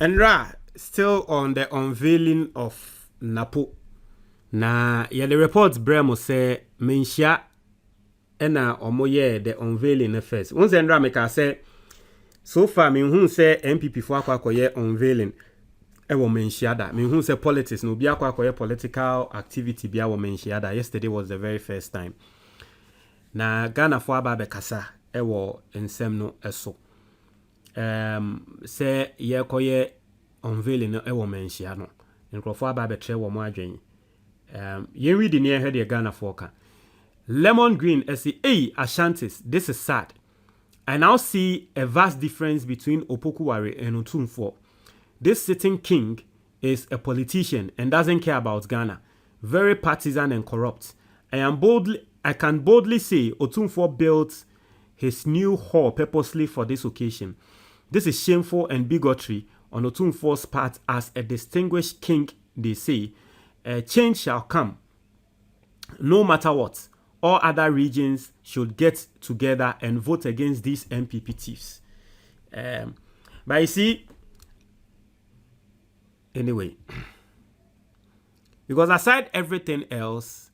And still on the unveiling of Napo. Na the reports Bremo say Manhyia ena omoye the unveiling first. Once Ndra make say so far me hu say NPP for akwakoye unveiling e wo Manhyia da. Me hu say politics no bi akwakoye political activity bia wo Manhyia da. Yesterday was the very first time. Na Ghana for aba be kasa e wo ensem no eso. Say ye koye unveiling e wo Manhyia no. Nkrofo aba be tre wo mo adwen. Yen read in here the Ghana foka. Lemon Green say, "Hey, Ashantis, this is sad. I now see a vast difference between Opokuwari and Otumfuo. This sitting king is a politician and doesn't care about Ghana. Very partisan and corrupt. I can boldly say Otumfuo built his new hall purposely for this occasion. This is shameful and bigotry on Otumfuo's part as a distinguished king, they say. Change shall come. No matter what, all other regions should get together and vote against these NPP thieves." But you see, anyway, because aside everything else,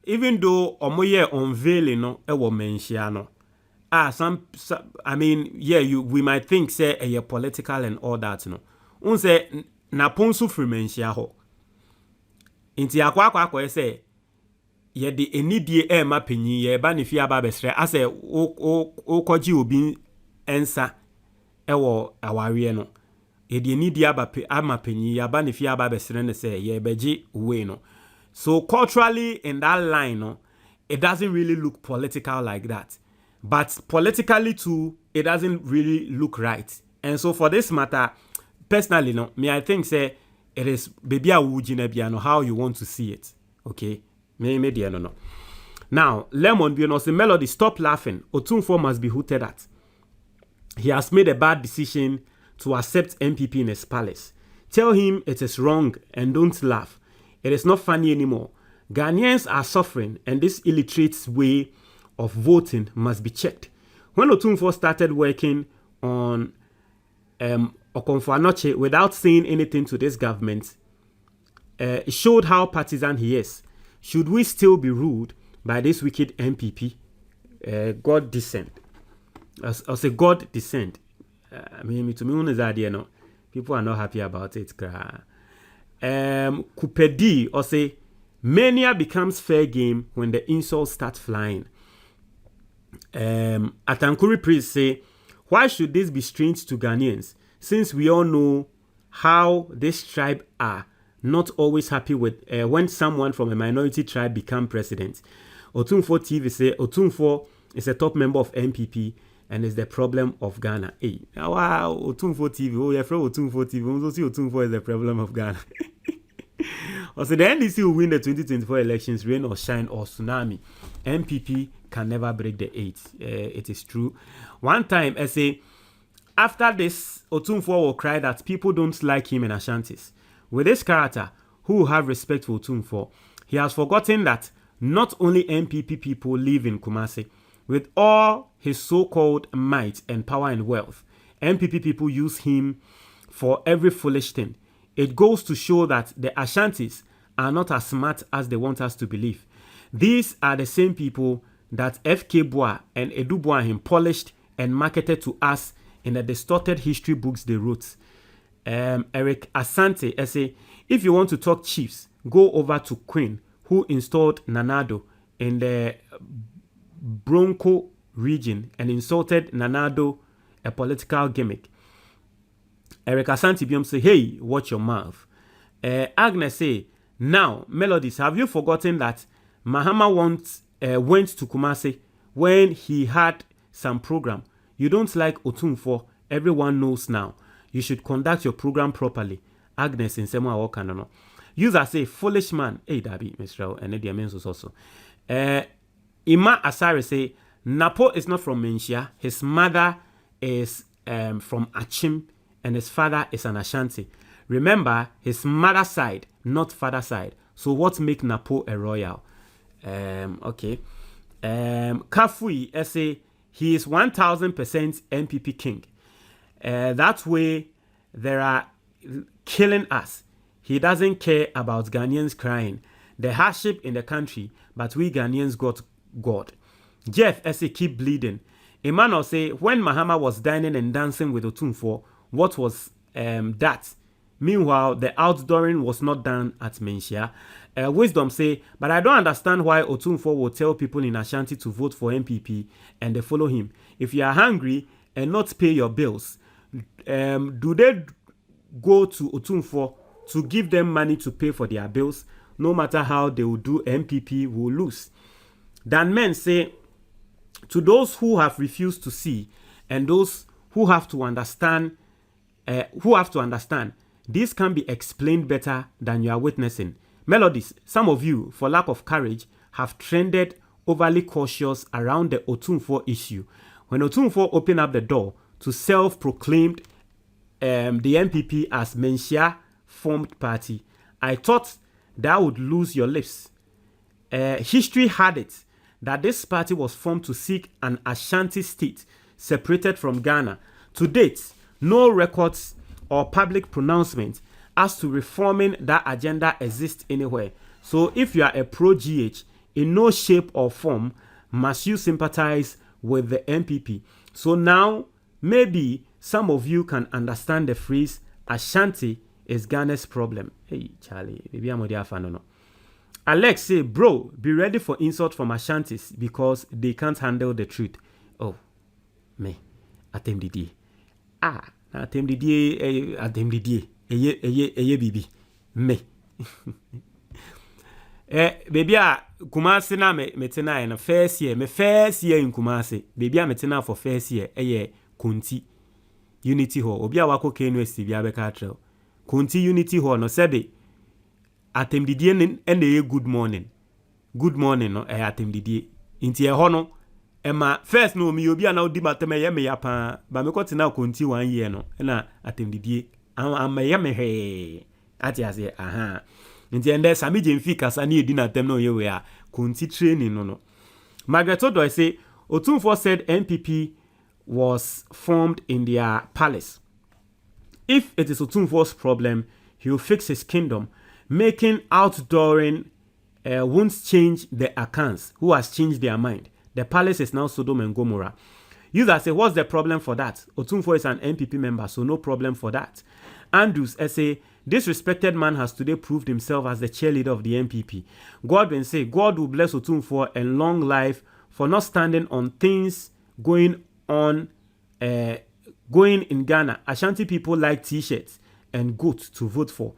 even though omoye unveiling no ewo Manhyia no, some I mean, yeah, we might think say a political and all that, no. Unse na ponsu free Manhyia ho. Inti akwa say ye de enidie e ma panyin ye ba ne fi aba besre ase o koji obi ensa ewo aware no. Ye de enidie ama panyin ya ba ne fi aba besre ne say ye beji we no. So culturally in that line no, it doesn't really look political like that. But politically too, it doesn't really look right. And so for this matter, personally, no, me I think say it is baby no how you want to see it. Okay, me no. Now, Lemon be say Melody, stop laughing. Otumfuo must be hooted at. He has made a bad decision to accept NPP in his palace. Tell him it is wrong and don't laugh. It is not funny anymore. Ghanaians are suffering, and this illiterate way of voting must be checked. When Otumfuo started working on Otumfuo without saying anything to this government, it showed how partisan he is. Should we still be ruled by this wicked NPP? God descend. I say God descend. I mean, to me, idea, no. People are not happy about it. Kupedi or say mania becomes fair game when the insults start flying. Atankuri priest say, why should this be strange to Ghanaians, since we all know how this tribe are not always happy with when someone from a minority tribe become president. Otumfuo TV say Otumfuo is a top member of NPP and is the problem of Ghana. Hey, wow, Otumfuo TV. Oh, you're from Otumfuo TV. We also see Otumfuo is the problem of Ghana. Also, the NDC will win the 2024 elections, rain or shine or tsunami. NPP can never break the 8. It is true. One time, I say, after this, Otumfuo will cry that people don't like him in Ashantis. With this character, who will have respect for Otumfuo, he has forgotten that not only NPP people live in Kumasi. With all his so-called might and power and wealth, NPP people use him for every foolish thing. It goes to show that the Ashantis are not as smart as they want us to believe. These are the same people that F.K. Boa and Edu Boahim polished and marketed to us in the distorted history books they wrote. Eric Asante essay, if you want to talk chiefs, go over to Queen, who installed Nanado in the Bronco region and insulted Nanado, a political gimmick. Eric Asante Biom say, hey, watch your mouth. Agnes say, now, Melodies, have you forgotten that Mahama went to Kumasi when he had some program? You don't like Otumfuo, everyone knows now. You should conduct your program properly. Agnes in Sema Wakanono. User say, foolish man. Hey, Dabi, Mr. And Eddie Mensos also. Ima Asare say, Napo is not from Manhyia. His mother is from Achim and his father is an Ashanti. Remember, his mother side, not father side. So what make Napo a royal? Okay. Kafui say he is 1000% NPP king. That way, they are killing us. He doesn't care about Ghanaians crying. The hardship in the country, but we Ghanaians got God. Jeff, as he keep bleeding. Emmanuel say, when Mahama was dining and dancing with Otumfuo, what was that? Meanwhile, the outdooring was not done at Manhyia. Wisdom say, but I don't understand why Otumfuo will tell people in Ashanti to vote for NPP and they follow him. If you are hungry and not pay your bills, do they go to Otumfuo to give them money to pay for their bills? No matter how they will do, NPP will lose. Dan men say, to those who have refused to see and those who have to understand, this can be explained better than you are witnessing. Melodies, some of you, for lack of courage, have trended overly cautious around the Otumfuo issue. When Otumfuo opened up the door to self-proclaimed the NPP as Manhyia formed party, I thought that would lose your lips. History had it that this party was formed to seek an Ashanti state separated from Ghana. To date, no records or public pronouncement as to reforming that agenda exists anywhere. So if you are a pro-GH, in no shape or form must you sympathize with the NPP. So now, maybe some of you can understand the phrase, Ashanti is Ghana's problem. Hey, Charlie, maybe I'm a fan or no. Alex say, bro, be ready for insult from Ashantis because they can't handle the truth. Oh, me, atem didi. Atem didi, eye bibi. Me. Baby, Kumasi na metena in first year. Me first year in Kumasi. Baby, metena for first year. Kunti Unity Hall. Obi awako KNUST bi abeka trail. Kunti Unity Hall no sebe. Atem didie ne good morning. Good morning no atem didie. Inti ho no ema first no mi obi ana odi mateme ye me ya pa ba me kwoti na kunti 1 year no na atem didie am ye me he ati ase aha. Inti ende sami jemfi kasa ni edi na tem no ye we a kunti training no. Margaret Odoy say Otumfuo said NPP was formed in their palace. If it is Otumfuo's problem, he will fix his kingdom. Making outdooring won't change the Akans, who has changed their mind. The palace is now Sodom and Gomorrah. User say, what's the problem for that? Otumfuo is an NPP member, so no problem for that. Andrews say, this respected man has today proved himself as the cheerleader of the NPP. Godwin say, God will bless Otumfuo and long life for not standing on things going in Ghana. Ashanti people like t-shirts and goats to vote for.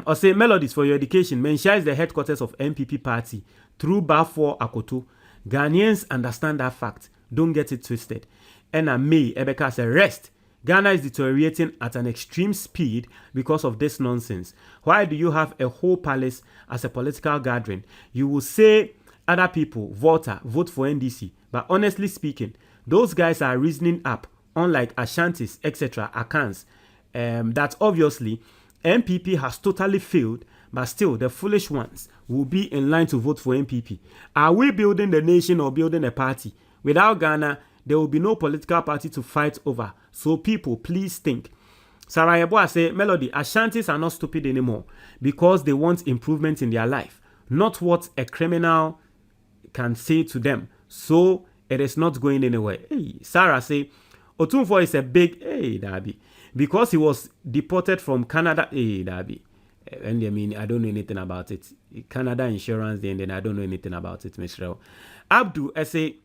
Or say Melodies for your education. Manhyia is the headquarters of NPP party through Bafo Akoto. Ghanaians understand that fact. Don't get it twisted. And May Ebeka said, rest. Ghana is deteriorating at an extreme speed because of this nonsense. Why do you have a whole palace as a political gathering? You will say other people, vote for NDC. But honestly speaking, those guys are reasoning up, unlike Ashantis, etc., Akans. That obviously NPP has totally failed, but still the foolish ones will be in line to vote for NPP. Are we building the nation or building a party? Without Ghana, there will be no political party to fight over. So people, please think. Sarah Yeboah say, Melody, Ashantis are not stupid anymore because they want improvement in their life, not what a criminal can say to them. So it is not going anywhere. Hey, Sarah say, Otumfuo is a big, Dabi. Because he was deported from Canada, Dabi. And I mean, I don't know anything about it. Canada insurance, then I don't know anything about it, Mr. Abdu, I say,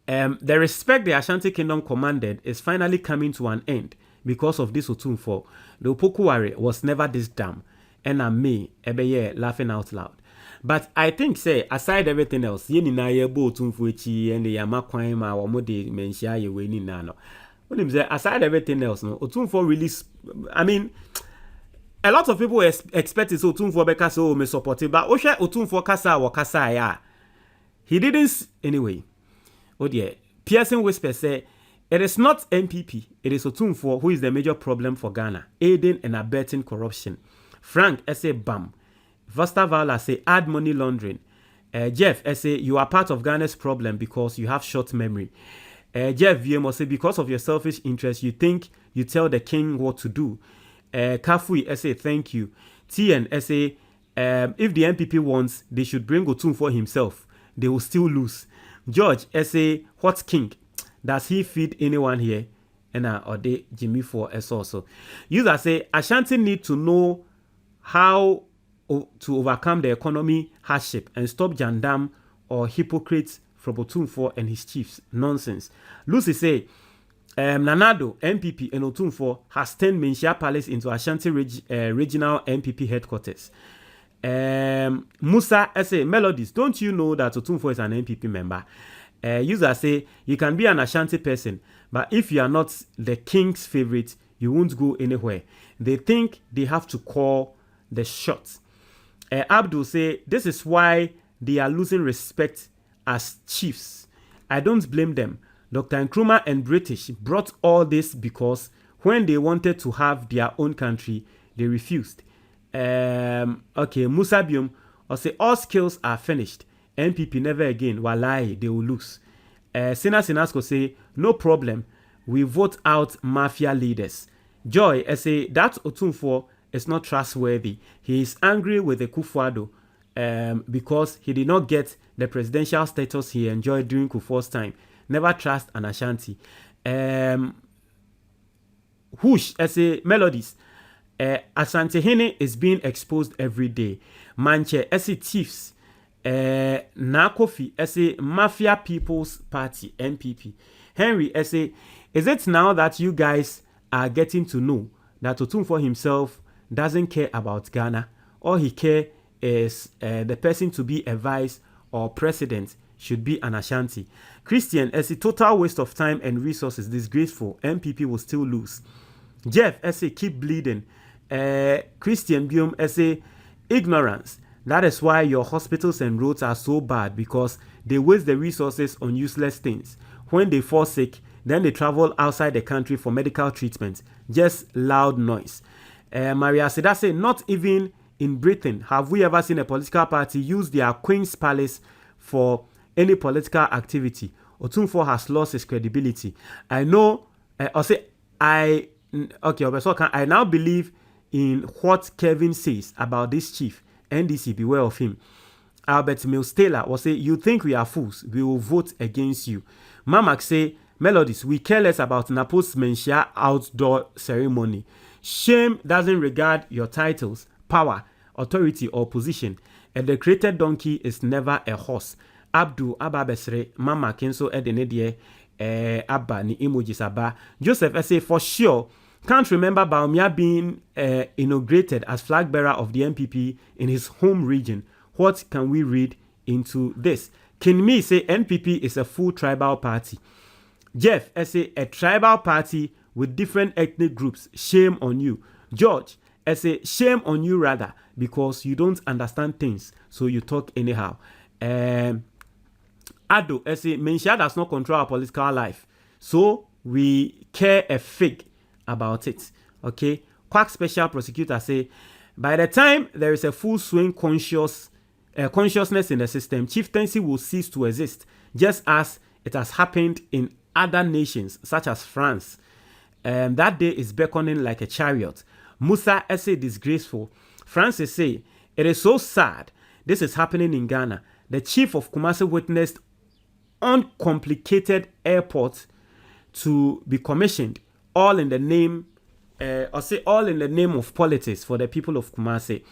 the respect the Ashanti Kingdom commanded is finally coming to an end because of this Otumfuo. The Opokuware was never this dumb. And I'm me, laughing out loud. But I think, say, aside everything else, ye ni na ye bo Otumfuo echi and the yamakwan ma wamode Manhyia ye we ni na no. When him say, aside everything else, no, Otumfuo really, I mean, a lot of people expect it Otumfuo beka so me support it, but Osha Otumfuo kasa wa kasa ya. He didn't anyway. Oh dear. Pearson Whisper say, it is not NPP, it is Otumfuo who is the major problem for Ghana, aiding and abetting corruption. Frank say bam. Vasta Vala say add money laundering. Jeff say you are part of Ghana's problem because you have short memory. Jeff VM say, because of your selfish interest, you think you tell the king what to do. Kafui say, thank you. TN say, if the NPP wants, they should bring Otumfuo himself. They will still lose. George say, what king? Does he feed anyone here? And or they Jimmy for us also. User say, Ashanti need to know how to overcome the economy hardship and stop Jandam or hypocrites from Otumfuo and his chiefs. Nonsense. Lucy say, Nanado, NPP, and Otumfuo has turned Manhyia Palace into Ashanti regional NPP headquarters. Musa say, Melodies, don't you know that Otumfuo is an NPP member? User say, you can be an Ashanti person, but if you are not the king's favorite, you won't go anywhere. They think they have to call the shots. Abdul say, this is why they are losing respect as chiefs. I don't blame them. Dr. Nkrumah and British brought all this because when they wanted to have their own country, they refused. Okay, Musa Bium or say, all skills are finished. NPP never again. Wallahi, they will lose. Sina Sinasco say, no problem. We vote out mafia leaders. Joy say, that Otumfuo is not trustworthy. He is angry with the Kufuor because he did not get the presidential status he enjoyed during Kufuor's time. Never trust an Ashanti. Whoosh say, Melodies. Asante Hene is being exposed every day. Manche say, thieves. Nakofi say, Mafia People's Party, NPP. Henry say, is it now that you guys are getting to know that Otumfuo himself doesn't care about Ghana? All he cares is the person to be a vice or president should be an Ashanti. Christian say, total waste of time and resources, disgraceful. NPP will still lose. Jeff say, keep bleeding. Christian Bium say, ignorance. That is why your hospitals and roads are so bad, because they waste the resources on useless things. When they fall sick, then they travel outside the country for medical treatment. Just loud noise. Maria Seda say, not even in Britain have we ever seen a political party use their Queen's Palace for any political activity. Otumfuo has lost his credibility. I know, I now believe in what Kevin says about this chief. NDC, beware of him. Albert Mills Taylor will say, you think we are fools, we will vote against you. Mamak say, Melodies, we care less about Napo's Manhyia outdoor ceremony. Shame doesn't regard your titles, power, authority, or position. A decorated donkey is never a horse. Abdul Abba Besre, Mama Kenso Edenedie, Abba ni emojis Abba. Joseph say, for sure, can't remember Baumia being inaugurated as flag bearer of the NPP in his home region. What can we read into this? Kinmi say NPP is a full tribal party. Jeff say a tribal party with different ethnic groups. Shame on you. George say shame on you rather, because you don't understand things, so you talk anyhow. Ado say Manhyia does not control our political life, so we care a fig about it. Okay. Quack special prosecutor say, by the time there is a full swing consciousness in the system, chieftaincy will cease to exist, just as it has happened in other nations such as France. That day is beckoning like a chariot. Musa say disgraceful. Francis say, it is so sad this is happening in Ghana. The chief of Kumasi witnessed uncomplicated airport to be commissioned, all in the name, all in the name of politics for the people of Kumasi.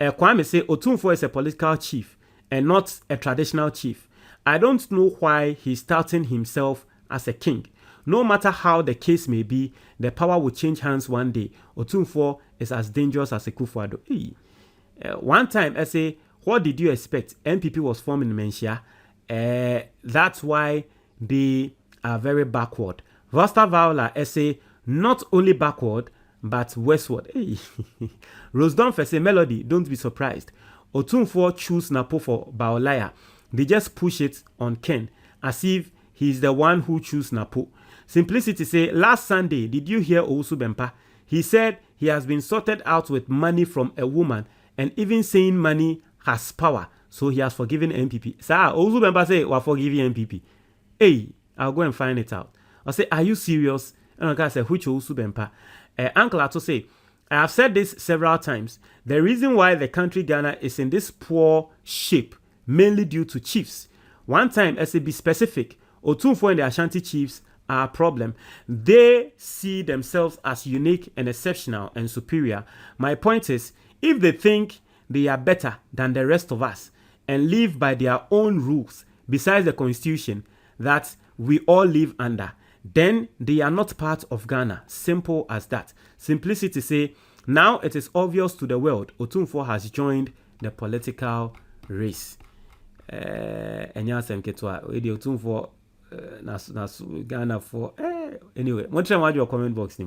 Kwame say Otumfuo is a political chief and not a traditional chief. I don't know why he's touting himself as a king. No matter how the case may be, the power will change hands one day. Otumfuo is as dangerous as a Kufuor. One time, I say, what did you expect? NPP was formed in Manhyia. That's why they are very backward. Vosta Viola say, not only backward, but westward. Rose Dunfer say, Melody, don't be surprised. Otumfuo choose Napo for Baolaya. They just push it on Ken, as if he's the one who choose Napo. Simplicity say, last Sunday, did you hear Owusu Bempa? He said he has been sorted out with money from a woman, and even saying money has power, so he has forgiven NPP. Sir, Owusu Bempa say, we're forgiving NPP. Hey, I'll go and find it out. I'll say, are you serious? And I say, which Bempa? Uncle Ato say, I have said this several times. The reason why the country Ghana is in this poor shape, mainly due to chiefs. One time, as to be specific, Otumfuo and the Ashanti chiefs are a problem. They see themselves as unique and exceptional and superior. My point is, if they think they are better than the rest of us and live by their own rules, besides the constitution that we all live under, then they are not part of Ghana. Simple as that. Simplicity say, now it is obvious to the world, Otumfuo has joined the political race. Otumfuo Ghana for anyway. What time was your comment box?